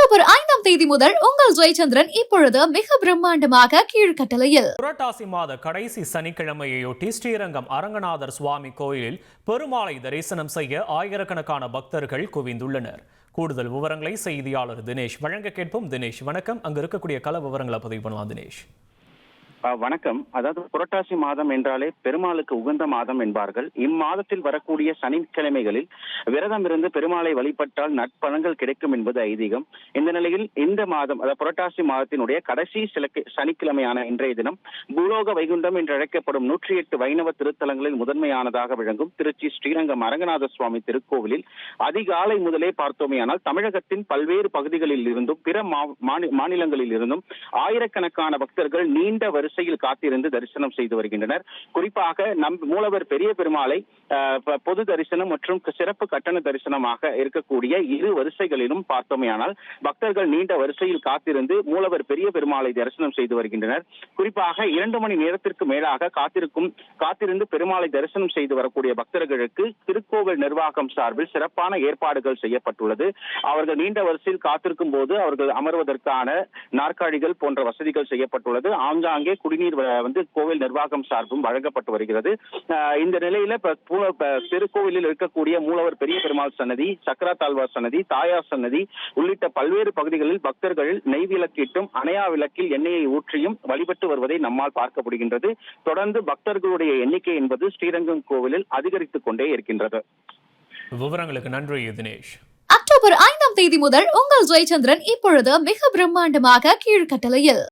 October 5ஆம் தேதி முதல் உங்கள் ஜெயச்சந்திரன் இப்பொழுது மிக பிரம்மாண்டமாக கீழ்கட்டளையில். புரட்டாசி மாத கடைசி சனிக்கிழமையொட்டி ஸ்ரீரங்கம் அரங்கநாதர் சுவாமி கோயிலில் பெருமாளை தரிசனம் செய்ய ஆயிரக்கணக்கான பக்தர்கள் குவிந்துள்ளனர். கூடுதல் விவரங்களை செய்தியாளர் தினேஷ் வழங்க கேட்போம். தினேஷ் வணக்கம். அங்கு இருக்கக்கூடிய கள விவரங்களை பதிவு பண்ணலாம். தினேஷ் வணக்கம். அதாவது புரட்டாசி மாதம் என்றாலே பெருமாளுக்கு உகந்த மாதம் என்பார்கள். இம்மாதத்தில் வரக்கூடிய சனிக்கிழமைகளில் விரதம் இருந்து பெருமாளை வழிபட்டால் நற்பலன்கள் கிடைக்கும் என்பது ஐதீகம். இந்த நிலையில் இந்த மாதம் அதாவது புரட்டாசி மாதத்தினுடைய கடைசி சனிக்கிழமையான இன்றைய தினம் பூலோக வைகுண்டம் என்று அழைக்கப்படும் 108 வைணவ திருத்தலங்களில் முதன்மையானதாக விளங்கும் திருச்சி ஸ்ரீரங்கம் அரங்கநாத சுவாமி திருக்கோவிலில் அதிகாலை முதலே பார்த்தோமேயானால் தமிழகத்தின் பல்வேறு பகுதிகளில் இருந்தும் பிற மாநிலங்களில் இருந்தும் ஆயிரக்கணக்கான பக்தர்கள் நீண்ட வரிசையில் காத்திருந்து தரிசனம் செய்து வருகின்றனர். குறிப்பாக மூலவர் பெரிய பெருமாளை பொது தரிசனம் மற்றும் சிறப்பு கட்டண தரிசனமாக இருக்கக்கூடிய இரு வரிசைகளிலும் பார்த்தோமேயானால் பக்தர்கள் நீண்ட வரிசையில் காத்திருந்து மூலவர் பெரிய பெருமாளை தரிசனம் செய்து வருகின்றனர். குறிப்பாக 2 மணி நேரத்திற்கு மேலாக காத்திருந்து பெருமாளை தரிசனம் செய்து வரக்கூடிய பக்தர்களுக்கு திருக்கோவில் நிர்வாகம் சார்பில் சிறப்பான ஏற்பாடுகள் செய்யப்பட்டுள்ளது. அவர்கள் நீண்ட வரிசையில் காத்திருக்கும் போது அவர்கள் அமர்வதற்கான நாற்காலிகள் போன்ற வசதிகள் செய்யப்பட்டுள்ளது. ஆங்காங்கே குடிநீர் கோவில் நிர்வாகம் சார்பும் வழங்கப்பட்டு வருகிறது. இந்த நிலையில திருக்கோவிலில் இருக்கக்கூடிய மூலவர் பெரிய பெருமாள் சன்னதி, சக்கரா தாழ்வார் சன்னதி, தாயார் சன்னதி உள்ளிட்ட பல்வேறு பகுதிகளில் பக்தர்கள் நெய் விளக்கிட்டும் அணையா விளக்கில் எண்ணெயை ஊற்றியும் வழிபட்டு வருவதை நம்மால் பார்க்க முடிகின்றது. தொடர்ந்து பக்தர்களுடைய எண்ணிக்கை என்பது ஸ்ரீரங்கம் கோவிலில் அதிகரித்துக் கொண்டே இருக்கின்றது. விவரங்களுக்கு நன்றி தினேஷ். அக்டோபர் 5ஆம் தேதி முதல் உங்கள் ஜெயச்சந்திரன் இப்பொழுது மிக பிரம்மாண்டமாக கீழ்கட்டளையில்.